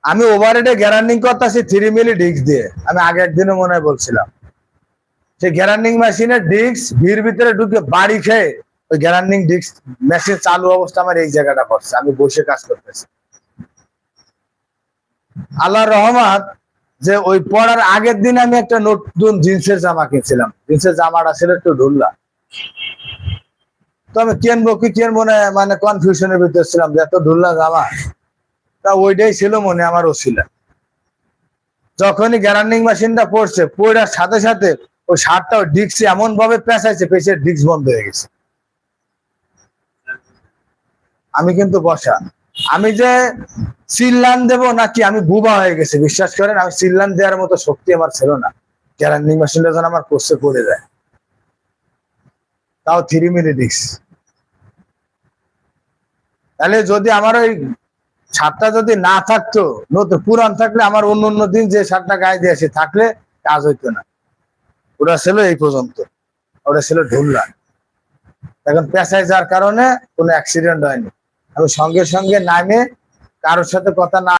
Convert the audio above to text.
আমি ওভারহেডে গ্যারান্ডিং করতেছি 3 মিলি ডিস্ক দিয়ে। আমি আগে একদিনও মনে হয় বলছিলাম, সেই গ্যারান্ডিং মেশিনের ডিস্ক ভিড় ভিতরে ঢুকে বাড়ি খেয়ে ওই গ্যারান্ডিং ডিস্ক মেশিন চালু অবস্থা আমার এই জায়গাটা পড়ছে, আমি বসে কাজ করতেছি। আল্লাহর রহমত যে ওই পড়ার আগের দিন আমি একটা নতুন জিন্সের জামা কিনছিলাম, জিন্সের জামাটা ছিল একটু ঢুল্লা। তো আমি কিনবো কি কিনবো না মানে কনফিউশনের ভিতরে ছিলাম যে এত ঢুল্লা জামা, তা ওইটাই ছিল মনে আমার ওসিলা। যখনই গ্যারান্ডিং মেশিনটা পড়ছে, পড়ার সাথে সাথে ওই শার্টটা ডিস্ক এমন ভাবে পেঁচাইছে, পেঁচে ডিস্ক বন্ধ হয়ে গেছে। আমি কিন্তু বসা, আমি যে চিল্লান দেব নাকি আমি বুবা হয়ে গেছি বিশ্বাস করেন, আমি চিল্লান দেওয়ার মতো শক্তি আমার ছিল না। গ্যারান্ডিং মেশিনটা যেন আমার কোর্সে পড়ে যায়, তাও 3 মিলি ডিস্ক। তাহলে যদি আমার ওই শার্টটা যদি না থাকতো, নতুন পুরান থাকলে আমার অন্য অন্য দিন যে শার্টটা গায়ে দিয়ে আসে থাকলে কাজ হইতো না। ওটা ছিল এই পর্যন্ত, ওটা ছিল ঢুল্লা। এখন পেঁচায় যার কারণে কোনো অ্যাক্সিডেন্ট হয়নি। আমি সঙ্গে সঙ্গে নামে কারোর সাথে কথা না